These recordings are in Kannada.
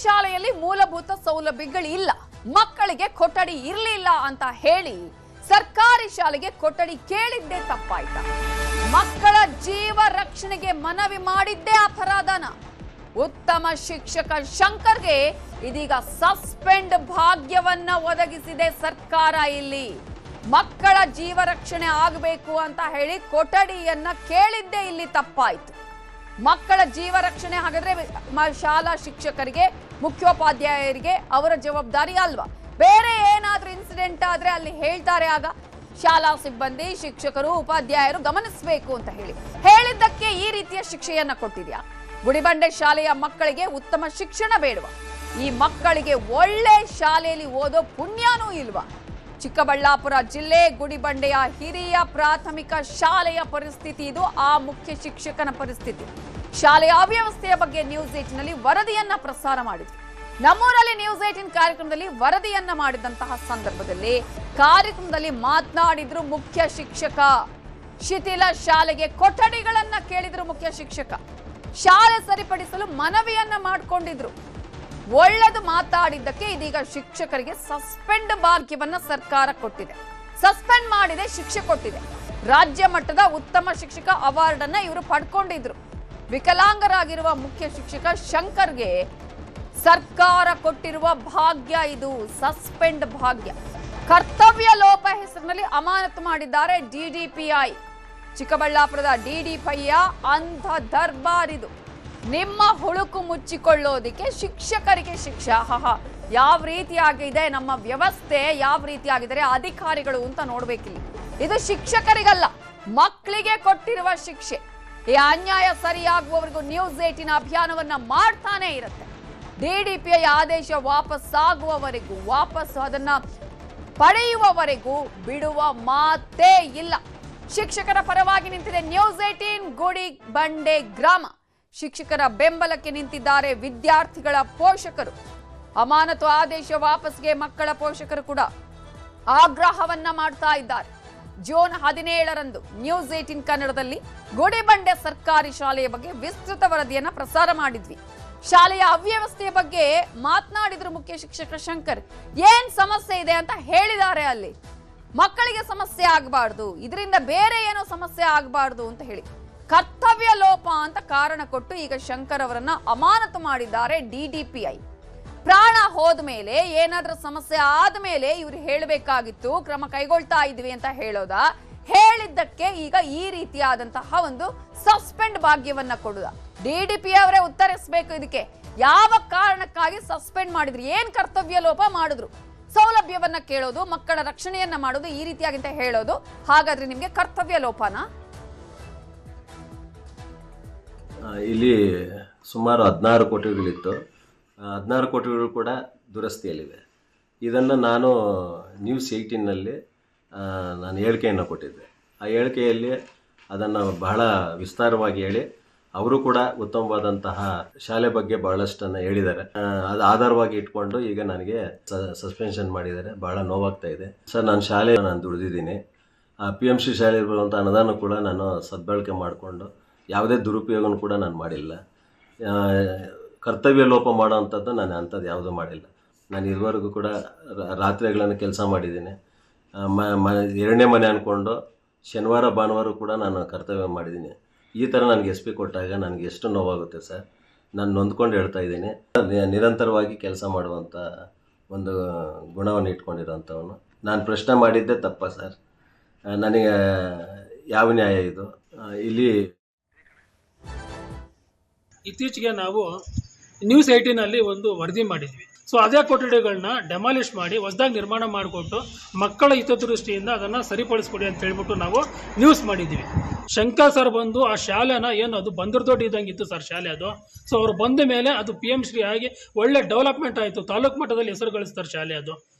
ಶಾಲೆಯಲ್ಲಿ ಮೂಲಭೂತ ಸೌಲಭ್ಯಗಳಿಲ್ಲ, ಮಕ್ಕಳಿಗೆ ಕೊಠಡಿ ಇರಲಿಲ್ಲ ಅಂತ ಹೇಳಿ ಸರ್ಕಾರಿ ಶಾಲೆಗೆ ಕೊಠಡಿ ಕೇಳಿದ್ದೇ ತಪ್ಪಾಯ್ತ? ಮಕ್ಕಳ ಜೀವ ರಕ್ಷಣೆಗೆ ಮನವಿ ಮಾಡಿದ್ದೇ ಅಪರಾಧನ? ಉತ್ತಮ ಶಿಕ್ಷಕ ಶಂಕರ್ಗೆ ಇದೀಗ ಸಸ್ಪೆಂಡ್ ಭಾಗ್ಯವನ್ನ ಒದಗಿಸಿದೆ ಸರ್ಕಾರ. ಇಲ್ಲಿ ಮಕ್ಕಳ ಜೀವ ರಕ್ಷಣೆ ಆಗಬೇಕು ಅಂತ ಹೇಳಿ ಕೊಠಡಿಯನ್ನ ಕೇಳಿದ್ದೇ ಇಲ್ಲಿ ತಪ್ಪಾಯ್ತು. ಮಕ್ಕಳ ಜೀವ ರಕ್ಷಣೆ ಹಾಗಾದ್ರೆ ಶಾಲಾ ಶಿಕ್ಷಕರಿಗೆ, ಮುಖ್ಯೋಪಾಧ್ಯಾಯರಿಗೆ ಅವರ ಜವಾಬ್ದಾರಿ ಅಲ್ವಾ? ಬೇರೆ ಏನಾದ್ರೂ ಇನ್ಸಿಡೆಂಟ್ ಆದ್ರೆ ಅಲ್ಲಿ ಹೇಳ್ತಾರೆ, ಆಗ ಶಾಲಾ ಸಿಬ್ಬಂದಿ, ಶಿಕ್ಷಕರು, ಉಪಾಧ್ಯಾಯರು ಗಮನಿಸಬೇಕು ಅಂತ ಹೇಳಿದ್ದಕ್ಕೆ ಈ ರೀತಿಯ ಶಿಕ್ಷೆಯನ್ನ ಕೊಟ್ಟಿದ್ಯಾ? ಗುಡಿಬಂಡೆ ಶಾಲೆಯ ಮಕ್ಕಳಿಗೆ ಉತ್ತಮ ಶಿಕ್ಷಣ ಬೇಡವಾ? ಈ ಮಕ್ಕಳಿಗೆ ಒಳ್ಳೆ ಶಾಲೆಯಲ್ಲಿ ಓದೋ ಪುಣ್ಯನೂ ಇಲ್ವಾ? ಚಿಕ್ಕಬಳ್ಳಾಪುರ ಜಿಲ್ಲೆ ಗುಡಿಬಂಡೆಯ ಹಿರಿಯ ಪ್ರಾಥಮಿಕ ಶಾಲೆಯ ಪರಿಸ್ಥಿತಿ ಇದು. ಆ ಮುಖ್ಯ ಶಿಕ್ಷಕನ ಪರಿಸ್ಥಿತಿ. ಶಾಲೆಯ ಅವ್ಯವಸ್ಥೆಯ ಬಗ್ಗೆ ನ್ಯೂಸ್ 18 ನಲ್ಲಿ ವರದಿಯನ್ನ ಪ್ರಸಾರ ಮಾಡಿದ್ರು. ನಮ್ಮೂರಲ್ಲಿ ನ್ಯೂಸ್ 18 ಕಾರ್ಯಕ್ರಮದಲ್ಲಿ ವರದಿಯನ್ನ ಮಾಡಿದಂತಹ ಸಂದರ್ಭದಲ್ಲಿ ಕಾರ್ಯಕ್ರಮದಲ್ಲಿ ಮಾತನಾಡಿದ್ರು ಮುಖ್ಯ ಶಿಕ್ಷಕ. ಶಿಥಿಲ ಶಾಲೆಗೆ ಕೊಠಡಿಗಳನ್ನ ಕೇಳಿದ್ರು ಮುಖ್ಯ ಶಿಕ್ಷಕ. ಶಾಲೆ ಸರಿಪಡಿಸಲು ಮನವಿಯನ್ನ ಮಾಡಿಕೊಂಡಿದ್ರು. ಒಳ್ಳೆದು ಮಾತಾಡಿದ್ದಕ್ಕೆ ಇದೀಗ ಶಿಕ್ಷಕರಿಗೆ ಸಸ್ಪೆಂಡ್ ಭಾಗ್ಯವನ್ನ ಸರ್ಕಾರ ಕೊಟ್ಟಿದೆ. ಸಸ್ಪೆಂಡ್ ಮಾಡಿದೆ, ಶಿಕ್ಷೆ ಕೊಟ್ಟಿದೆ. ರಾಜ್ಯ ಮಟ್ಟದ ಉತ್ತಮ ಶಿಕ್ಷಕ ಅವಾರ್ಡ್ ಅನ್ನ ಇವರು ಪಡ್ಕೊಂಡಿದ್ರು. ವಿಕಲಾಂಗರಾಗಿರುವ ಮುಖ್ಯ ಶಿಕ್ಷಕ ಶಂಕರ್ಗೆ ಸರ್ಕಾರ ಕೊಟ್ಟಿರುವ ಭಾಗ್ಯ ಇದು, ಸಸ್ಪೆಂಡ್ ಭಾಗ್ಯ. ಕರ್ತವ್ಯ ಲೋಪ ಹೆಸರಿನಲ್ಲಿ ಅಮಾನತು ಮಾಡಿದ್ದಾರೆ ಡಿಡಿಪಿಐ. ಚಿಕ್ಕಬಳ್ಳಾಪುರದ ಡಿಡಿಪಿಯ ಅಂಧ ದರ್ಬಾರ್ ಇದು. ನಿಮ್ಮ ಹುಳುಕು ಮುಚ್ಚಿಕೊಳ್ಳೋದಿಕ್ಕೆ ಶಿಕ್ಷಕರಿಗೆ ಶಿಕ್ಷೆ. ಯಾವ ರೀತಿಯಾಗಿದೆ ನಮ್ಮ ವ್ಯವಸ್ಥೆ, ಯಾವ ರೀತಿಯಾಗಿದ್ದಾರೆ ಅಧಿಕಾರಿಗಳು ಅಂತ ನೋಡ್ಬೇಕಿಲ್ಲ. ಇದು ಶಿಕ್ಷಕರಿಗಲ್ಲ, ಮಕ್ಕಳಿಗೆ ಕೊಟ್ಟಿರುವ ಶಿಕ್ಷೆ. ಈ ಅನ್ಯಾಯ ಸರಿಯಾಗುವವರೆಗೂ ನ್ಯೂಸ್ 18 ಅಭಿಯಾನವನ್ನ ಮಾಡ್ತಾನೆ ಇರುತ್ತೆ. ಡಿಡಿಪಿಐ ಆದೇಶ ವಾಪಸ್ಸಾಗುವವರೆಗೂ, ವಾಪಸ್ ಅದನ್ನ ಪಡೆಯುವವರೆಗೂ ಬಿಡುವ ಮಾತೇ ಇಲ್ಲ. ಶಿಕ್ಷಕರ ಪರವಾಗಿ ನಿಂತಿದೆ ನ್ಯೂಸ್ 18 ಗುಡಿಬಂಡೆ ಗ್ರಾಮ. ಶಿಕ್ಷಕರ ಬೆಂಬಲಕ್ಕೆ ನಿಂತಿದ್ದಾರೆ ವಿದ್ಯಾರ್ಥಿಗಳ ಪೋಷಕರು. ಅಮಾನತು ಆದೇಶ ವಾಪಸ್ಗೆ ಮಕ್ಕಳ ಪೋಷಕರು ಕೂಡ ಆಗ್ರಹವನ್ನ ಮಾಡ್ತಾ ಇದ್ದಾರೆ. ಜೂನ್ 17ರಂದು ನ್ಯೂಸ್ 18 ಕನ್ನಡದಲ್ಲಿ ಗುಡಿಬಂಡೆ ಸರ್ಕಾರಿ ಶಾಲೆಯ ಬಗ್ಗೆ ವಿಸ್ತೃತ ವರದಿಯನ್ನ ಪ್ರಸಾರ ಮಾಡಿದ್ವಿ. ಶಾಲೆಯ ಅವ್ಯವಸ್ಥೆಯ ಬಗ್ಗೆ ಮಾತನಾಡಿದ್ರು ಮುಖ್ಯ ಶಿಕ್ಷಕ ಶಂಕರ್. ಏನ್ ಸಮಸ್ಯೆ ಇದೆ ಅಂತ ಹೇಳಿದ್ದಾರೆ. ಅಲ್ಲಿ ಮಕ್ಕಳಿಗೆ ಸಮಸ್ಯೆ ಆಗಬಾರ್ದು, ಇದರಿಂದ ಬೇರೆ ಏನೋ ಸಮಸ್ಯೆ ಆಗಬಾರ್ದು ಅಂತ ಹೇಳಿ ಕರ್ತವ್ಯ ಲೋಪ ಅಂತ ಕಾರಣ ಕೊಟ್ಟು ಈಗ ಶಂಕರ್ ಅವರನ್ನ ಅಮಾನತು ಮಾಡಿದ್ದಾರೆ ಡಿಡಿಪಿಐ. ಪ್ರಾಣ ಹೋದ ಮೇಲೆ, ಏನಾದ್ರೂ ಸಮಸ್ಯೆ ಆದ್ಮೇಲೆ ಇವ್ರು ಹೇಳಬೇಕಾಗಿತ್ತು, ಕ್ರಮ ಕೈಗೊಳ್ತಾ ಇದ್ವಿ ಅಂತ ಹೇಳೋದ? ಹೇಳಿದ್ದಕ್ಕೆ ಈಗ ಈ ರೀತಿಯಾದಂತಹ ಒಂದು ಸಸ್ಪೆಂಡ್ ಭಾಗ್ಯವನ್ನ ಕೊಡುದ? ಡಿಡಿಪಿ ಅವರೇ ಉತ್ತರಿಸಬೇಕು ಇದಕ್ಕೆ. ಯಾವ ಕಾರಣಕ್ಕಾಗಿ ಸಸ್ಪೆಂಡ್ ಮಾಡಿದ್ರು? ಏನ್ ಕರ್ತವ್ಯ ಲೋಪ ಮಾಡಿದ್ರು? ಸೌಲಭ್ಯವನ್ನ ಕೇಳೋದು, ಮಕ್ಕಳ ರಕ್ಷಣೆಯನ್ನ ಮಾಡೋದು, ಈ ರೀತಿಯಾಗಿ ಅಂತ ಹೇಳೋದು, ಹಾಗಾದ್ರೆ ನಿಮ್ಗೆ ಕರ್ತವ್ಯ ಲೋಪನಾ? ಇಲ್ಲಿ ಸುಮಾರು 16 ಕೋಟಿಗಳಿತ್ತು. 16 ಕೋಟಿಗಳು ಕೂಡ ದುರಸ್ತಿಯಲ್ಲಿವೆ. ಇದನ್ನು ನಾನು ನ್ಯೂಸ್ 18ನಲ್ಲಿ ನಾನು ಹೇಳಿಕೆಯನ್ನು ಕೊಟ್ಟಿದ್ದೆ. ಆ ಹೇಳಿಕೆಯಲ್ಲಿ ಅದನ್ನು ಬಹಳ ವಿಸ್ತಾರವಾಗಿ ಹೇಳಿ, ಅವರು ಕೂಡ ಉತ್ತಮವಾದಂತಹ ಶಾಲೆ ಬಗ್ಗೆ ಬಹಳಷ್ಟನ್ನು ಹೇಳಿದ್ದಾರೆ. ಅದು ಆಧಾರವಾಗಿ ಇಟ್ಕೊಂಡು ಈಗ ನನಗೆ ಸಸ್ಪೆನ್ಷನ್ ಮಾಡಿದ್ದಾರೆ. ಬಹಳ ನೋವಾಗ್ತಾ ಇದೆ ಸರ್. ನಾನು ಶಾಲೆ ದುಡಿದಿದ್ದೀನಿ. PMC ಶಾಲೆ ಬರುವಂಥ ಅನುದಾನ ಕೂಡ ನಾನು ಸದ್ಬಳಕೆ ಮಾಡಿಕೊಂಡು ಯಾವುದೇ ದುರುಪಯೋಗನೂ ಕೂಡ ನಾನು ಮಾಡಿಲ್ಲ. ಕರ್ತವ್ಯ ಲೋಪ ಮಾಡೋ ಅಂಥದ್ದು ನಾನು ಅಂಥದ್ದು ಯಾವುದೂ ಮಾಡಿಲ್ಲ. ನಾನು ಇದುವರೆಗೂ ಕೂಡ ರಾತ್ರಿಗಳನ್ನು ಕೆಲಸ ಮಾಡಿದ್ದೀನಿ. ಎರಡನೇ ಮನೆ ಅಂದ್ಕೊಂಡು ಶನಿವಾರ ಭಾನುವಾರ ಕೂಡ ನಾನು ಕರ್ತವ್ಯ ಮಾಡಿದ್ದೀನಿ. ಈ ಥರ ನನಗೆ SP ಕೊಟ್ಟಾಗ ನನಗೆ ಎಷ್ಟು ನೋವಾಗುತ್ತೆ ಸರ್. ನಾನು ನೊಂದ್ಕೊಂಡು ಹೇಳ್ತಾ ಇದ್ದೀನಿ. ನಿರಂತರವಾಗಿ ಕೆಲಸ ಮಾಡುವಂಥ ಒಂದು ಗುಣವನ್ನು ಇಟ್ಕೊಂಡಿರೋಂಥವನು. ನಾನು ಪ್ರಶ್ನೆ ಮಾಡಿದ್ದೆ ತಪ್ಪ ಸರ್? ನನಗೆ ಯಾವ ನ್ಯಾಯ ಇದು? ಇಲ್ಲಿ ಇತ್ತೀಚೆಗೆ ನಾವು ನ್ಯೂಸ್ 18ನಲ್ಲಿ ಒಂದು ವರದಿ ಮಾಡಿದ್ವಿ. ಸೊ ಅದೇ ಕೊಠಡಿಗಳನ್ನ ಡೆಮಾಲಿಷ್ ಮಾಡಿ ಹೊಸದಾಗಿ ನಿರ್ಮಾಣ ಮಾಡಿಕೊಟ್ಟು ಮಕ್ಕಳ ಹಿತದೃಷ್ಟಿಯಿಂದ ಅದನ್ನು ಸರಿಪಡಿಸ್ಕೊಡಿ ಅಂತ ಹೇಳ್ಬಿಟ್ಟು ನಾವು ನ್ಯೂಸ್ ಮಾಡಿದ್ವಿ. ಶಂಕರ್ ಸರ್ ಬಂದು ಆ ಶಾಲೆನ ಏನು ಅದು ಬಂದರದೊಡ್ಡಿ ಇದ್ದಂಗೆ ಇತ್ತು ಸರ್ ಶಾಲೆ ಅದು. ಸೊ ಅವ್ರು ಬಂದ ಮೇಲೆ ಅದು PM ಶ್ರೀ ಆಗಿ ಒಳ್ಳೆ ಡೆವಲಪ್ಮೆಂಟ್ ಆಯಿತು. ತಾಲೂಕು ಮಟ್ಟದಲ್ಲಿ ಹೆಸರು ಗಳಿಸ್ತಾರೆ ಶಾಲೆ ಅದು.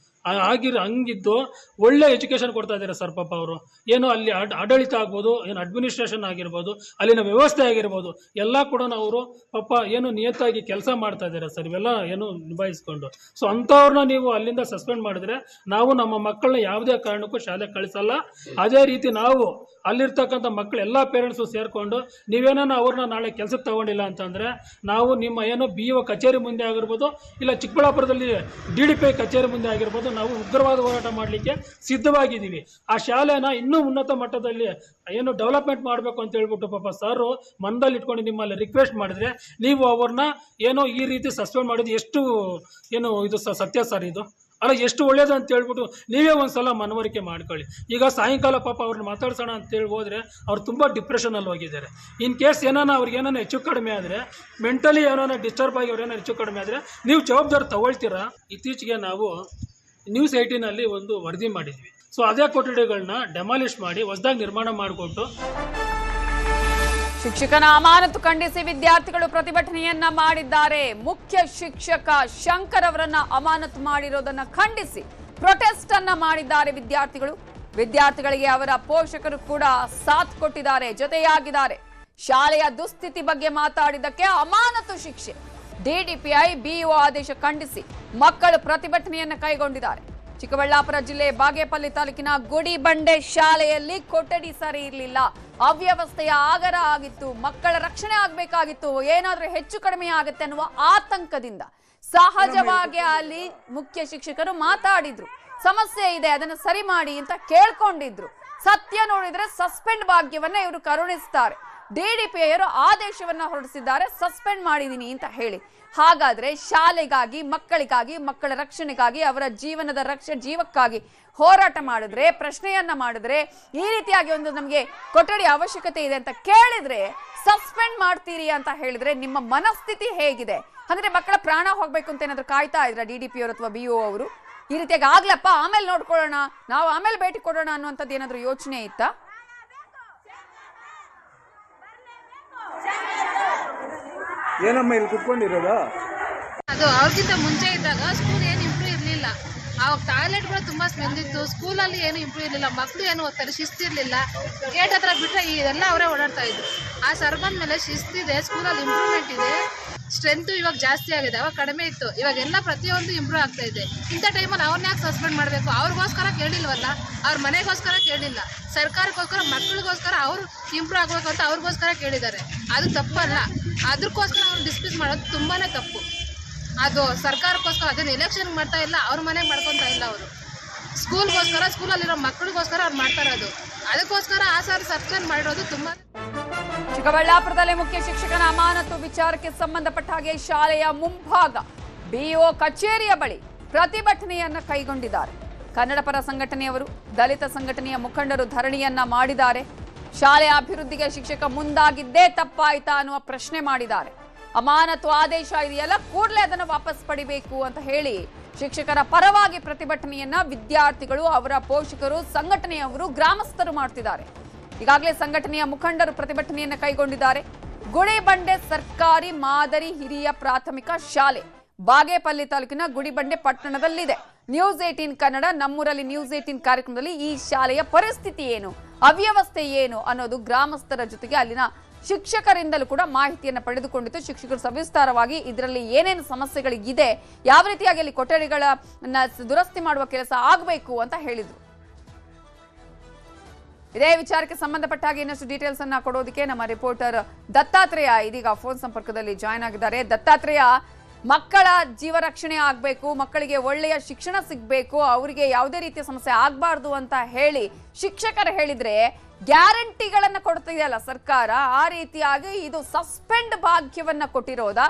ಹಂಗಿದ್ದು ಒಳ್ಳೆ ಎಜುಕೇಶನ್ ಕೊಡ್ತಾ ಇದ್ದಾರೆ ಸರ್ ಪಾಪ ಅವರು. ಏನು ಅಲ್ಲಿ ಆಡಳಿತ ಆಗ್ಬೋದು, ಏನು ಅಡ್ಮಿನಿಸ್ಟ್ರೇಷನ್ ಆಗಿರ್ಬೋದು, ಅಲ್ಲಿನ ವ್ಯವಸ್ಥೆ ಆಗಿರ್ಬೋದು, ಎಲ್ಲ ಕೂಡ ಅವರು ಪಾಪ ಏನು ನಿಯತ್ತಾಗಿ ಕೆಲಸ ಮಾಡ್ತಾ ಇದ್ದಾರೆ ಸರ್, ಇವೆಲ್ಲ ಏನು ನಿಭಾಯಿಸ್ಕೊಂಡು. ಸೊ ಅಂಥವ್ರನ್ನ ನೀವು ಅಲ್ಲಿಂದ ಸಸ್ಪೆಂಡ್ ಮಾಡಿದ್ರೆ ನಾವು ನಮ್ಮ ಮಕ್ಕಳನ್ನ ಯಾವುದೇ ಕಾರಣಕ್ಕೂ ಶಾಲೆಗೆ ಕಳಿಸಲ್ಲ. ಅದೇ ರೀತಿ ನಾವು ಅಲ್ಲಿರ್ತಕ್ಕಂಥ ಮಕ್ಕಳು ಎಲ್ಲ ಪೇರೆಂಟ್ಸು ಸೇರಿಕೊಂಡು ನೀವೇನೋ ಅವ್ರನ್ನ ನಾಳೆ ಕೆಲಸಕ್ಕೆ ತಗೊಂಡಿಲ್ಲ ಅಂತಂದರೆ ನಾವು ನಿಮ್ಮ ಏನು BO ಕಚೇರಿ ಮುಂದೆ ಆಗಿರ್ಬೋದು, ಇಲ್ಲ ಚಿಕ್ಕಬಳ್ಳಾಪುರದಲ್ಲಿ DDPI ಕಚೇರಿ ಮುಂದೆ ಆಗಿರ್ಬೋದು, ನಾವು ಉಗ್ರವಾದ ಹೋರಾಟ ಮಾಡಲಿಕ್ಕೆ ಸಿದ್ಧವಾಗಿದ್ದೀವಿ. ಆ ಶಾಲೆನ ಇನ್ನೂ ಉನ್ನತ ಮಟ್ಟದಲ್ಲಿ ಏನು ಡೆವಲಪ್ಮೆಂಟ್ ಮಾಡಬೇಕು ಅಂತ ಹೇಳ್ಬಿಟ್ಟು ಪಾಪ ಸರ್ ಮನದಲ್ಲಿ ಇಟ್ಕೊಂಡು ನಿಮ್ಮಲ್ಲಿ ರಿಕ್ವೆಸ್ಟ್ ಮಾಡಿದ್ರೆ ನೀವು ಅವ್ರನ್ನ ಏನೋ ಈ ರೀತಿ ಸಸ್ಪೆಂಡ್ ಮಾಡಿದ್ದು ಎಷ್ಟು ಏನು ಇದು ಸತ್ಯ ಸರ್ ಇದು? ಅಲ್ಲ, ಎಷ್ಟು ಒಳ್ಳೇದು ಅಂತ ಹೇಳ್ಬಿಟ್ಟು ನೀವೇ ಒಂದ್ಸಲ ಮನವರಿಕೆ ಮಾಡ್ಕೊಳ್ಳಿ. ಈಗ ಸಾಯಂಕಾಲ ಪಾಪ ಅವ್ರನ್ನ ಮಾತಾಡ್ಸೋಣ ಅಂತೇಳಿ ಹೋದರೆ ಅವ್ರು ತುಂಬ ಡಿಪ್ರೆಷನಲ್ಲಿ ಹೋಗಿದ್ದಾರೆ. ಇನ್ ಕೇಸ್ ಅವ್ರಿಗೆ ಏನಾನ ಹೆಚ್ಚು ಕಡಿಮೆ ಆದರೆ, ಮೆಂಟಲಿ ಏನಾನ ಡಿಸ್ಟರ್ಬ್ ಆಗಿ ಅವ್ರೇನೋ ಹೆಚ್ಚು ಕಡಿಮೆ ಆದರೆ ನೀವು ಜವಾಬ್ದಾರಿ ತಗೊಳ್ತೀರಾ? ಇತ್ತೀಚೆಗೆ ನಾವು News 18ನಲ್ಲಿ ಒಂದು ವರದಿ ಮಾಡಿದ್ವಿ. ಸೊ ಅದೇ ಕೊಠಡಿಗಳನ್ನ ಡೆಮಾಲಿಷ್ ಮಾಡಿ ಹೊಸದಾಗಿ ನಿರ್ಮಾಣ ಮಾಡಿಕೊಟ್ಟು ಶಿಕ್ಷಕನ ಅಮಾನತು ಖಂಡಿಸಿ ವಿದ್ಯಾರ್ಥಿಗಳು ಪ್ರತಿಭಟನೆಯನ್ನ ಮಾಡಿದ್ದಾರೆ. ಮುಖ್ಯ ಶಿಕ್ಷಕ ಶಂಕರ್ ಅವರನ್ನ ಅಮಾನತು ಮಾಡಿರೋದನ್ನ ಖಂಡಿಸಿ ಪ್ರೊಟೆಸ್ಟ್ ಅನ್ನ ಮಾಡಿದ್ದಾರೆ ವಿದ್ಯಾರ್ಥಿಗಳು. ವಿದ್ಯಾರ್ಥಿಗಳಿಗೆ ಅವರ ಪೋಷಕರು ಕೂಡ ಸಾಥ್ ಕೊಟ್ಟಿದ್ದಾರೆ, ಜೊತೆಯಾಗಿದ್ದಾರೆ. ಶಾಲೆಯ ದುಸ್ಥಿತಿ ಬಗ್ಗೆ ಮಾತಾಡಿದ್ದಕ್ಕೆ ಅಮಾನತು ಶಿಕ್ಷೆ. DDPI BO ಆದೇಶ ಖಂಡಿಸಿ ಮಕ್ಕಳು ಪ್ರತಿಭಟನೆಯನ್ನ ಕೈಗೊಂಡಿದ್ದಾರೆ. ಚಿಕ್ಕಬಳ್ಳಾಪುರ ಜಿಲ್ಲೆ ಬಾಗೇಪಲ್ಲಿ ತಾಲೂಕಿನ ಗುಡಿಬಂಡೆ ಶಾಲೆಯಲ್ಲಿ ಕೊಠಡಿ ಸರಿ ಇರಲಿಲ್ಲ, ಅವ್ಯವಸ್ಥೆಯ ಆಗರ ಆಗಿತ್ತು, ಮಕ್ಕಳ ರಕ್ಷಣೆ ಆಗಬೇಕಾಗಿತ್ತು. ಏನಾದ್ರೂ ಹೆಚ್ಚು ಕಡಿಮೆ ಆಗುತ್ತೆ ಅನ್ನುವ ಆತಂಕದಿಂದ ಸಹಜವಾಗಿ ಅಲ್ಲಿ ಮುಖ್ಯ ಶಿಕ್ಷಕರು ಮಾತಾಡಿದ್ರು. ಸಮಸ್ಯೆ ಇದೆ, ಅದನ್ನು ಸರಿ ಮಾಡಿ ಅಂತ ಕೇಳ್ಕೊಂಡಿದ್ರು. ಸತ್ಯ ನೋಡಿದ್ರೆ ಸಸ್ಪೆಂಡ್ ಭಾಗ್ಯವನ್ನ ಇವರು ಕರುಣಿಸ್ತಾರೆ. DDPI ಅವರು ಆದೇಶವನ್ನ ಹೊರಡಿಸಿದ್ದಾರೆ, ಸಸ್ಪೆಂಡ್ ಮಾಡಿದೀನಿ ಅಂತ ಹೇಳಿ. ಹಾಗಾದ್ರೆ ಶಾಲೆಗಾಗಿ, ಮಕ್ಕಳಿಗಾಗಿ, ಮಕ್ಕಳ ರಕ್ಷಣೆಗಾಗಿ, ಅವರ ಜೀವನದ ಜೀವಕ್ಕಾಗಿ ಹೋರಾಟ ಮಾಡಿದ್ರೆ, ಪ್ರಶ್ನೆಯನ್ನ ಮಾಡಿದ್ರೆ, ಈ ರೀತಿಯಾಗಿ ಒಂದು ನಮಗೆ ಕೊಠಡಿ ಅವಶ್ಯಕತೆ ಇದೆ ಅಂತ ಕೇಳಿದ್ರೆ ಸಸ್ಪೆಂಡ್ ಮಾಡ್ತೀರಿ ಅಂತ ಹೇಳಿದ್ರೆ ನಿಮ್ಮ ಮನಸ್ಥಿತಿ ಹೇಗಿದೆ? ಅಂದ್ರೆ ಮಕ್ಕಳ ಪ್ರಾಣ ಹೋಗ್ಬೇಕು ಅಂತ ಏನಾದ್ರು ಕಾಯ್ತಾ ಇದ್ರ DDPI ಅವರು ಅಥವಾ BO ಅವರು? ಈ ರೀತಿಯಾಗಿ ಆಗ್ಲಪ್ಪ ಆಮೇಲೆ ನೋಡ್ಕೊಳ್ಳೋಣ, ನಾವು ಆಮೇಲೆ ಭೇಟಿ ಕೊಡೋಣ ಅನ್ನುವಂಥದ್ದು ಏನಾದ್ರು ಯೋಚನೆ ಇತ್ತಾ? ಏನಮ್ಮ ಇಲ್ಲಿ ಕುತ್ಕೊಂಡಿರೋದು? ಅದು ಅವ್ರಿಗಿಂತ ಮುಂಚೆ ಇದ್ದಾಗ ಸ್ಕೂಲ್ ಏನು ಇಂಪ್ರೂವ್ ಇರಲಿಲ್ಲ. ಅವಾಗ ಟಾಯ್ಲೆಟ್ಗಳು ತುಂಬಾ ಸ್ಮೆಲ್ ಇತ್ತು, ಸ್ಕೂಲಲ್ಲಿ ಏನು ಇಂಪ್ರೂವ್ ಇರಲಿಲ್ಲ, ಮಕ್ಕಳು ಏನು ಓದ್ತಾರೆ, ಶಿಸ್ತಿರ್ಲಿಲ್ಲ. ಗೇಟ್ ಹತ್ರ ಬಿಟ್ಟರೆ ಇದೆಲ್ಲ ಅವರೇ ಓಡಾಡ್ತಾ ಇದ್ರು. ಆ ಸರ್ ಬಂದ ಮೇಲೆ ಶಿಸ್ತಿದೆ, ಸ್ಕೂಲಲ್ಲಿ ಇಂಪ್ರೂವ್ಮೆಂಟ್ ಇದೆ, ಸ್ಟ್ರೆಂತ್ ಇವಾಗ ಜಾಸ್ತಿ ಆಗಿದೆ, ಅವಾಗ ಕಡಿಮೆ ಇತ್ತು, ಇವಾಗೆಲ್ಲ ಪ್ರತಿಯೊಂದು ಇಂಪ್ರೂವ್ ಆಗ್ತಾ ಇದೆ. ಇಂಥ ಟೈಮಲ್ಲಿ ಅವ್ರನ್ನ ಯಾಕೆ ಸಸ್ಪೆಂಡ್ ಮಾಡಬೇಕು? ಅವ್ರಿಗೋಸ್ಕರ ಕೇಳಿಲ್ವಲ್ಲ, ಅವ್ರ ಮನೆಗೋಸ್ಕರ ಕೇಳಿಲ್ಲ, ಸರ್ಕಾರಕ್ಕೋಸ್ಕರ, ಮಕ್ಕಳಿಗೋಸ್ಕರ ಅವ್ರು ಇಂಪ್ರೂವ್ ಆಗಬೇಕು ಅಂತ ಅವ್ರಿಗೋಸ್ಕರ ಕೇಳಿದ್ದಾರೆ. ಅದು ತಪ್ಪಲ್ಲ, ಅದಕ್ಕೋಸ್ಕರ ಅವ್ರು ಡಿಸ್ಮಿಸ್ ಮಾಡೋದು ತುಂಬಾ ತಪ್ಪು. ಅದು ಸರ್ಕಾರಕ್ಕೋಸ್ಕರ, ಅದನ್ನ ಎಲೆಕ್ಷನ್ ಮಾಡ್ತಾ ಇಲ್ಲ, ಅವ್ರ ಮನೆಗೆ ಮಾಡ್ಕೊತಾ ಇಲ್ಲ. ಅವರು ಸ್ಕೂಲ್ಗೋಸ್ಕರ, ಸ್ಕೂಲಲ್ಲಿರೋ ಮಕ್ಕಳಿಗೋಸ್ಕರ ಅವ್ರು ಮಾಡ್ತಾ ಇರೋದು. ಅದಕ್ಕೋಸ್ಕರ ಆ ಸರ್ ಸಸ್ಪೆಂಡ್ ಮಾಡಿರೋದು ತುಂಬಾ. ಚಿಕ್ಕಬಳ್ಳಾಪುರದಲ್ಲಿ ಮುಖ್ಯ ಶಿಕ್ಷಕನ ಅಮಾನತು ವಿಚಾರಕ್ಕೆ ಸಂಬಂಧಪಟ್ಟ ಹಾಗೆ ಶಾಲೆಯ ಮುಂಭಾಗ BO ಕಚೇರಿಯ ಬಳಿ ಪ್ರತಿಭಟನೆಯನ್ನ ಕೈಗೊಂಡಿದ್ದಾರೆ. ಕನ್ನಡ ಪರ ಸಂಘಟನೆಯವರು, ದಲಿತ ಸಂಘಟನೆಯ ಮುಖಂಡರು ಧರಣಿಯನ್ನ ಮಾಡಿದ್ದಾರೆ. ಶಾಲೆಯ ಅಭಿವೃದ್ಧಿಗೆ ಶಿಕ್ಷಕ ಮುಂದಾಗಿದ್ದೇ ತಪ್ಪಾಯ್ತಾ ಅನ್ನುವ ಪ್ರಶ್ನೆ ಮಾಡಿದ್ದಾರೆ. ಅಮಾನತು ಆದೇಶ ಇದೆಯಲ್ಲ, ಕೂಡಲೇ ಅದನ್ನು ವಾಪಸ್ ಪಡಿಬೇಕು ಅಂತ ಹೇಳಿ ಶಿಕ್ಷಕರ ಪರವಾಗಿ ಪ್ರತಿಭಟನೆಯನ್ನ ವಿದ್ಯಾರ್ಥಿಗಳು, ಅವರ ಪೋಷಕರು, ಸಂಘಟನೆಯವರು, ಗ್ರಾಮಸ್ಥರು ಮಾಡ್ತಿದ್ದಾರೆ. ಈಗಾಗಲೇ ಸಂಘಟನೆಯ ಮುಖಂಡರು ಪ್ರತಿಭಟನೆಯನ್ನ ಕೈಗೊಂಡಿದ್ದಾರೆ. ಗುಡಿಬಂಡೆ ಸರ್ಕಾರಿ ಮಾದರಿ ಹಿರಿಯ ಪ್ರಾಥಮಿಕ ಶಾಲೆ ಬಾಗೇಪಲ್ಲಿ ತಾಲೂಕಿನ ಗುಡಿಬಂಡೆ ಪಟ್ಟಣದಲ್ಲಿದೆ. News 18 ಕನ್ನಡ ನಮ್ಮೂರಲ್ಲಿ News 18 ಕಾರ್ಯಕ್ರಮದಲ್ಲಿ ಈ ಶಾಲೆಯ ಪರಿಸ್ಥಿತಿ ಏನು, ಅವ್ಯವಸ್ಥೆ ಏನು ಅನ್ನೋದು ಗ್ರಾಮಸ್ಥರ ಜೊತೆಗೆ ಅಲ್ಲಿನ ಶಿಕ್ಷಕರಿಂದಲೂ ಕೂಡ ಮಾಹಿತಿಯನ್ನು ಪಡೆದುಕೊಂಡಿತ್ತು. ಶಿಕ್ಷಕರು ಸವಿಸ್ತಾರವಾಗಿ ಇದರಲ್ಲಿ ಏನೇನು ಸಮಸ್ಯೆಗಳಿದೆ, ಯಾವ ರೀತಿಯಾಗಿ ಅಲ್ಲಿ ಕೊಠಡಿಗಳನ್ನ ದುರಸ್ತಿ ಮಾಡುವ ಕೆಲಸ ಆಗಬೇಕು ಅಂತ ಹೇಳಿದ್ರು. ಇದೇ ವಿಚಾರಕ್ಕೆ ಸಂಬಂಧಪಟ್ಟ ಹಾಗೆ ಇನ್ನಷ್ಟು ಡೀಟೇಲ್ಸ್ ಅನ್ನ ಕೊಡೋದಕ್ಕೆ ನಮ್ಮ ರಿಪೋರ್ಟರ್ ದತ್ತಾತ್ರೇಯ ಇದೀಗ ಫೋನ್ ಸಂಪರ್ಕದಲ್ಲಿ ಜಾಯ್ನ್ ಆಗಿದ್ದಾರೆ. ದತ್ತಾತ್ರೇಯ, ಮಕ್ಕಳ ಜೀವ ರಕ್ಷಣೆ ಆಗಬೇಕು, ಮಕ್ಕಳಿಗೆ ಒಳ್ಳೆಯ ಶಿಕ್ಷಣ ಸಿಗಬೇಕು, ಅವರಿಗೆ ಯಾವುದೇ ರೀತಿಯ ಸಮಸ್ಯೆ ಆಗಬಾರ್ದು ಅಂತ ಹೇಳಿ ಶಿಕ್ಷಕರು ಹೇಳಿದ್ರೆ ಗ್ಯಾರಂಟಿಗಳನ್ನ ಕೊಡ್ತಿದೆಯಲ್ಲ ಸರ್ಕಾರ, ಆ ರೀತಿಯಾಗಿ ಇದು ಸಸ್ಪೆಂಡ್ ಭಾಗ್ಯವನ್ನ ಕೊಟ್ಟಿರೋದಾ?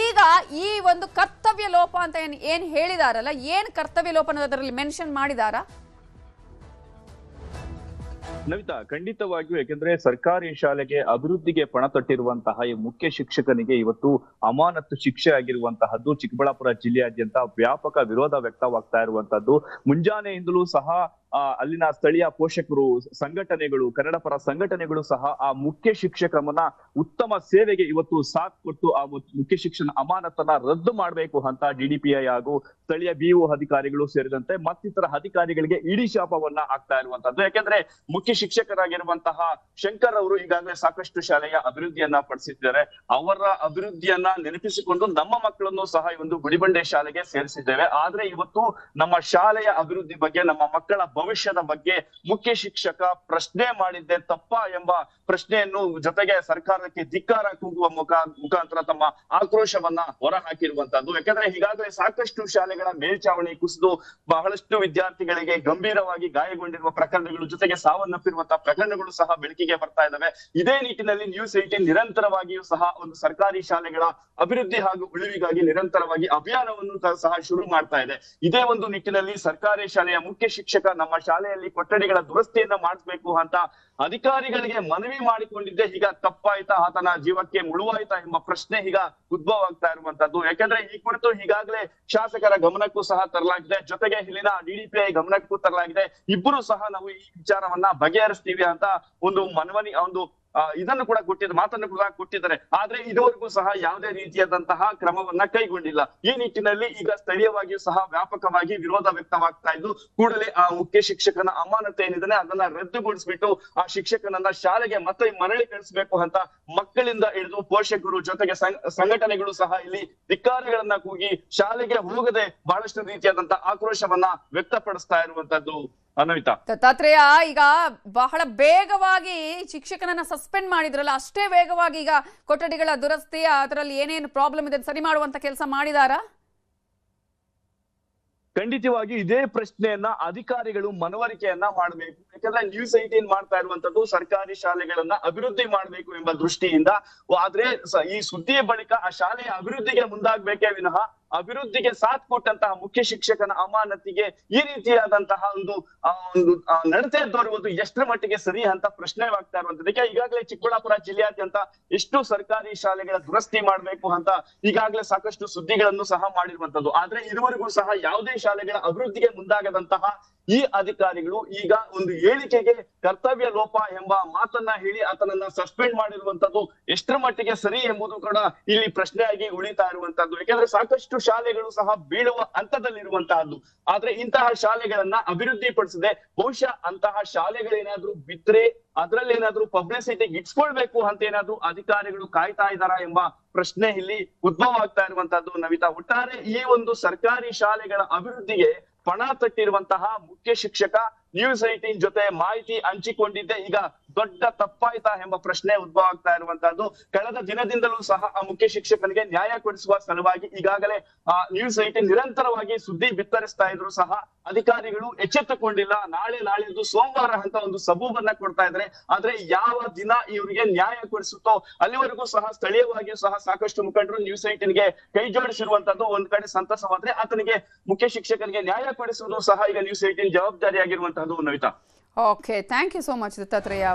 ಈಗ ಈ ಒಂದು ಕರ್ತವ್ಯ ಲೋಪ ಅಂತ ಏನ್ ಹೇಳಿದಾರಲ್ಲ, ಏನ್ ಕರ್ತವ್ಯ ಲೋಪ ಅನ್ನೋದರಲ್ಲಿ ಮೆನ್ಷನ್ ಮಾಡಿದಾರಾ? ನವಿತಾ, ಖಂಡಿತವಾಗಿಯೂ. ಯಾಕೆಂದ್ರೆ ಸರ್ಕಾರಿ ಶಾಲೆಗೆ ಅಭಿವೃದ್ಧಿಗೆ ಪಣ ತೊಟ್ಟಿರುವಂತಹ ಈ ಮುಖ್ಯ ಶಿಕ್ಷಕನಿಗೆ ಇವತ್ತು ಅಮಾನತು ಶಿಕ್ಷೆ ಆಗಿರುವಂತಹದ್ದು ಚಿಕ್ಕಬಳ್ಳಾಪುರ ಜಿಲ್ಲೆಯಾದ್ಯಂತ ವ್ಯಾಪಕ ವಿರೋಧ ವ್ಯಕ್ತವಾಗ್ತಾ ಇರುವಂತದ್ದು. ಮುಂಜಾನೆಯಿಂದಲೂ ಸಹ ಅಲ್ಲಿನ ಸ್ಥಳೀಯ ಪೋಷಕರು, ಸಂಘಟನೆಗಳು, ಕನ್ನಡ ಪರ ಸಂಘಟನೆಗಳು ಸಹ ಆ ಮುಖ್ಯ ಶಿಕ್ಷಕರನ್ನ ಉತ್ತಮ ಸೇವೆಗೆ ಇವತ್ತು ಸಾಥ್ ಕೊಟ್ಟು ಆ ಮುಖ್ಯ ಶಿಕ್ಷಣ ಅಮಾನತನ್ನ ರದ್ದು ಮಾಡಬೇಕು ಅಂತ DDPI ಹಾಗೂ ಸ್ಥಳೀಯ BO ಅಧಿಕಾರಿಗಳು ಸೇರಿದಂತೆ ಮತ್ತಿತರ ಅಧಿಕಾರಿಗಳಿಗೆ ಇಡೀ ಶಾಪವನ್ನ ಆಗ್ತಾ ಇರುವಂತದ್ದು. ಯಾಕೆಂದ್ರೆ ಮುಖ್ಯ ಶಿಕ್ಷಕರಾಗಿರುವಂತಹ ಶಂಕರ್ ಅವರು ಈಗಾಗಲೇ ಸಾಕಷ್ಟು ಶಾಲೆಯ ಅಭಿವೃದ್ಧಿಯನ್ನ ಪಡಿಸಿದ್ದಾರೆ. ಅವರ ಅಭಿವೃದ್ಧಿಯನ್ನ ನೆನಪಿಸಿಕೊಂಡು ನಮ್ಮ ಮಕ್ಕಳನ್ನು ಸಹ ಈ ಒಂದು ಗುಡಿಬಂಡೆ ಶಾಲೆಗೆ ಸೇರಿಸಿದ್ದೇವೆ. ಆದ್ರೆ ಇವತ್ತು ನಮ್ಮ ಶಾಲೆಯ ಅಭಿವೃದ್ಧಿ ಬಗ್ಗೆ, ನಮ್ಮ ಮಕ್ಕಳ ಭವಿಷ್ಯದ ಬಗ್ಗೆ ಮುಖ್ಯ ಶಿಕ್ಷಕ ಪ್ರಶ್ನೆ ಮಾಡಿದ್ದೆ ತಪ್ಪ ಎಂಬ ಪ್ರಶ್ನೆಯನ್ನು, ಜೊತೆಗೆ ಸರ್ಕಾರಕ್ಕೆ ಧಿಕ್ಕಾರ ಕೂಗುವ ಮುಖಾಂತರ ತಮ್ಮ ಆಕ್ರೋಶವನ್ನ ಹೊರ ಹಾಕಿರುವಂತದ್ದು. ಯಾಕಂದ್ರೆ ಈಗಾಗಲೇ ಸಾಕಷ್ಟು ಶಾಲೆಗಳ ಮೇಲ್ಚಾವಣಿ ಕುಸಿದು ಬಹಳಷ್ಟು ವಿದ್ಯಾರ್ಥಿಗಳಿಗೆ ಗಂಭೀರವಾಗಿ ಗಾಯಗೊಂಡಿರುವ ಪ್ರಕರಣಗಳು, ಜೊತೆಗೆ ಸಾವನ್ನಪ್ಪಿರುವಂತಹ ಪ್ರಕರಣಗಳು ಸಹ ಬೆಳಕಿಗೆ ಬರ್ತಾ ಇದ್ದಾವೆ. ಇದೇ ನಿಟ್ಟಿನಲ್ಲಿ ನ್ಯೂಸ್ 18 ನಿರಂತರವಾಗಿಯೂ ಸಹ ಒಂದು ಸರ್ಕಾರಿ ಶಾಲೆಗಳ ಅಭಿವೃದ್ಧಿ ಹಾಗೂ ಉಳಿವಿಗಾಗಿ ನಿರಂತರವಾಗಿ ಅಭಿಯಾನವನ್ನು ಸಹ ಶುರು ಮಾಡ್ತಾ ಇದೆ. ಇದೇ ಒಂದು ನಿಟ್ಟಿನಲ್ಲಿ ಸರ್ಕಾರಿ ಶಾಲೆಯ ಮುಖ್ಯ ಶಿಕ್ಷಕ ನಮ್ಮ ಶಾಲೆಯಲ್ಲಿ ಕೊಠಡಿಗಳ ದುರಸ್ತಿಯನ್ನ ಮಾಡಿಸ್ಬೇಕು ಅಂತ ಅಧಿಕಾರಿಗಳಿಗೆ ಮನವಿ ಮಾಡಿಕೊಂಡಿದ್ದೆ ಈಗ ತಪ್ಪಾಯ್ತಾ, ಆತನ ಜೀವಕ್ಕೆ ಮುಳುವಾಯ್ತಾ ಎಂಬ ಪ್ರಶ್ನೆ ಈಗ ಉದ್ಭವ ಆಗ್ತಾ ಇರುವಂತದ್ದು. ಯಾಕಂದ್ರೆ ಈ ಕುರಿತು ಈಗಾಗಲೇ ಶಾಸಕರ ಗಮನಕ್ಕೂ ಸಹ ತರಲಾಗಿದೆ, ಜೊತೆಗೆ ಇಲ್ಲಿನ DDPI ಗಮನಕ್ಕೂ ತರಲಾಗಿದೆ. ಇಬ್ಬರು ಸಹ ನಾವು ಈ ವಿಚಾರವನ್ನ ಬಗೆಹರಿಸ್ತೀವಿ ಅಂತ ಒಂದು ಇದನ್ನು ಕೂಡ ಮಾತನ್ನು ಕೂಡ ಕೊಟ್ಟಿದ್ದಾರೆ. ಆದ್ರೆ ಇದುವರೆಗೂ ಸಹ ಯಾವುದೇ ರೀತಿಯಾದಂತಹ ಕ್ರಮವನ್ನ ಕೈಗೊಂಡಿಲ್ಲ. ಈ ನಿಟ್ಟಿನಲ್ಲಿ ಈಗ ಸ್ಥಳೀಯವಾಗಿಯೂ ಸಹ ವ್ಯಾಪಕವಾಗಿ ವಿರೋಧ ವ್ಯಕ್ತವಾಗ್ತಾ ಇದ್ದು, ಕೂಡಲೇ ಆ ಮುಖ್ಯ ಶಿಕ್ಷಕನ ಅಮಾನತು ಏನಿದೆ ಅದನ್ನ ರದ್ದುಗೊಳಿಸ್ಬಿಟ್ಟು ಆ ಶಿಕ್ಷಕನನ್ನ ಶಾಲೆಗೆ ಮತ್ತೆ ಮರಳಿ ಕಳಿಸ್ಬೇಕು ಅಂತ ಮಕ್ಕಳಿಂದ ಹಿಡಿದು ಪೋಷಕರು, ಜೊತೆಗೆ ಸಂಘಟನೆಗಳು ಸಹ ಇಲ್ಲಿ ಧಿಕ್ಕಾರಗಳನ್ನ ಕೂಗಿ ಶಾಲೆಗೆ ಹೋಗದೆ ಬಹಳಷ್ಟು ರೀತಿಯಾದಂತಹ ಆಕ್ರೋಶವನ್ನ ವ್ಯಕ್ತಪಡಿಸ್ತಾ ಇರುವಂತದ್ದು. ಅನ್ವಿತಾ, ದತ್ತಾತ್ರೇಯ, ಈಗ ಬಹಳ ಬೇಗವಾಗಿ ಶಿಕ್ಷಕನನ್ನ ಸಸ್ಪೆಂಡ್ ಮಾಡಿದ್ರಲ್ಲ, ಅಷ್ಟೇ ವೇಗವಾಗಿ ಈಗ ಕೊಠಡಿಗಳ ದುರಸ್ತಿ, ಅದರಲ್ಲಿ ಏನೇನು ಪ್ರಾಬ್ಲಮ್ ಇದೆ ಸರಿ ಮಾಡುವಂತ ಕೆಲಸ ಮಾಡಿದಾರಾ? ಖಂಡಿತವಾಗಿ ಇದೇ ಪ್ರಶ್ನೆಯನ್ನ ಅಧಿಕಾರಿಗಳು ಮನವರಿಕೆಯನ್ನ ಮಾಡಬೇಕು. ಯಾಕಂದ್ರೆ ನ್ಯೂಸ್ 18 ಮಾಡ್ತಾ ಇರುವಂತದ್ದು ಸರ್ಕಾರಿ ಶಾಲೆಗಳನ್ನ ಅಭಿವೃದ್ಧಿ ಮಾಡಬೇಕು ಎಂಬ ದೃಷ್ಟಿಯಿಂದ. ಆದ್ರೆ ಈ ಸುದ್ದಿಯ ಬಳಿಕ ಆ ಶಾಲೆಯ ಅಭಿವೃದ್ಧಿಗೆ ಮುಂದಾಗಬೇಕೇ ವಿನಃ ಅಭಿವೃದ್ಧಿಗೆ ಸಾಥ್ ಕೊಟ್ಟಂತಹ ಮುಖ್ಯ ಶಿಕ್ಷಕನ ಅಮಾನತಿಗೆ ಈ ರೀತಿಯಾದಂತಹ ಒಂದು ನಡತೆ ತೋರುವುದು ಎಷ್ಟರ ಮಟ್ಟಿಗೆ ಸರಿ ಅಂತ ಪ್ರಶ್ನೆವಾಗ್ತಾ ಇರುವಂತದ್ದು. ಈಗಾಗಲೇ ಚಿಕ್ಕಬಳ್ಳಾಪುರ ಜಿಲ್ಲೆಯಾದ್ಯಂತ ಎಷ್ಟು ಸರ್ಕಾರಿ ಶಾಲೆಗಳ ದುರಸ್ತಿ ಮಾಡ್ಬೇಕು ಅಂತ ಈಗಾಗಲೇ ಸಾಕಷ್ಟು ಸುದ್ದಿಗಳನ್ನು ಸಹ ಮಾಡಿರುವಂತದ್ದು. ಆದ್ರೆ ಇದುವರೆಗೂ ಸಹ ಯಾವುದೇ ಶಾಲೆಗಳ ಅಭಿವೃದ್ಧಿಗೆ ಮುಂದಾಗದಂತಹ ಈ ಅಧಿಕಾರಿಗಳು ಈಗ ಒಂದು ಹೇಳಿಕೆಗೆ ಕರ್ತವ್ಯ ಲೋಪ ಎಂಬ ಮಾತನ್ನ ಹೇಳಿ ಆತನನ್ನ ಸಸ್ಪೆಂಡ್ ಮಾಡಿರುವಂತದ್ದು ಎಷ್ಟರ ಮಟ್ಟಿಗೆ ಸರಿ ಎಂಬುದು ಕೂಡ ಇಲ್ಲಿ ಪ್ರಶ್ನೆಯಾಗಿ ಉಳಿತಾ ಇರುವಂತದ್ದು. ಯಾಕಂದ್ರೆ ಸಾಕಷ್ಟು ಶಾಲೆಗಳು ಸಹ ಬೀಳುವ ಹಂತದಲ್ಲಿರುವಂತಹದ್ದು. ಆದ್ರೆ ಇಂತಹ ಶಾಲೆಗಳನ್ನ ಅಭಿವೃದ್ಧಿ ಪಡಿಸದೆ ಬಹುಶಃ ಅಂತಹ ಶಾಲೆಗಳೇನಾದ್ರೂ ಬಿದ್ರೆ ಅದ್ರಲ್ಲಿ ಏನಾದ್ರೂ ಪಬ್ಲಿಸಿಟಿ ಇಟ್ಸ್ಕೊಳ್ಬೇಕು ಅಂತ ಏನಾದ್ರೂ ಅಧಿಕಾರಿಗಳು ಕಾಯ್ತಾ ಇದ್ದಾರಾ ಎಂಬ ಪ್ರಶ್ನೆ ಇಲ್ಲಿ ಉದ್ಭವ ಆಗ್ತಾ ಇರುವಂತದ್ದು. ನವಿತಾ, ಒಟ್ಟಾರೆ ಈ ಒಂದು ಸರ್ಕಾರಿ ಶಾಲೆಗಳ ಅಭಿವೃದ್ಧಿಗೆ ಪಣ ತೊಟ್ಟಿರುವಂತಹ ಮುಖ್ಯ ಶಿಕ್ಷಕ ನ್ಯೂಸ್ 18 ಜೊತೆ ಮಾಹಿತಿ ಹಂಚಿಕೊಂಡಿದ್ದೆ ಈಗ ದೊಡ್ಡ ತಪ್ಪಾಯ್ತಾ ಎಂಬ ಪ್ರಶ್ನೆ ಉದ್ಭವ ಆಗ್ತಾ ಇರುವಂತಹದ್ದು. ಕಳೆದ ದಿನದಿಂದಲೂ ಸಹ ಆ ಮುಖ್ಯ ಶಿಕ್ಷಕನಿಗೆ ನ್ಯಾಯ ಕೊಡಿಸುವ ಸಲುವಾಗಿ ಈಗಾಗಲೇ ನ್ಯೂಸ್ 18 ನಿರಂತರವಾಗಿ ಸುದ್ದಿ ಬಿತ್ತರಿಸ್ತಾ ಇದ್ರು ಸಹ ಅಧಿಕಾರಿಗಳು ಎಚ್ಚೆತ್ತುಕೊಂಡಿಲ್ಲ. ನಾಳೆದು ಸೋಮವಾರ ಅಂತ ಒಂದು ಸಬೂಬನ್ನ ಕೊಡ್ತಾ ಇದ್ರೆ, ಆದ್ರೆ ಯಾವ ದಿನ ಇವರಿಗೆ ನ್ಯಾಯ ಕೊಡಿಸುತ್ತೋ ಅಲ್ಲಿವರೆಗೂ ಸಹ ಸ್ಥಳೀಯವಾಗಿಯೂ ಸಹ ಸಾಕಷ್ಟು ಮುಖಂಡರು ನ್ಯೂಸ್ 18ಗೆ ಕೈ ಜೋಡಿಸಿರುವಂತದ್ದು ಒಂದ್ ಕಡೆ ಸಂತಸವಾದ್ರೆ, ಆತನಿಗೆ ಮುಖ್ಯ ಶಿಕ್ಷಕನಿಗೆ ನ್ಯಾಯ ಕೊಡಿಸುವುದು ಸಹ ಈಗ ನ್ಯೂಸ್ 18 ಜವಾಬ್ದಾರಿಯಾಗಿರುವಂತಹದ್ದು. Navita, okay, thank you so much Dattatreya.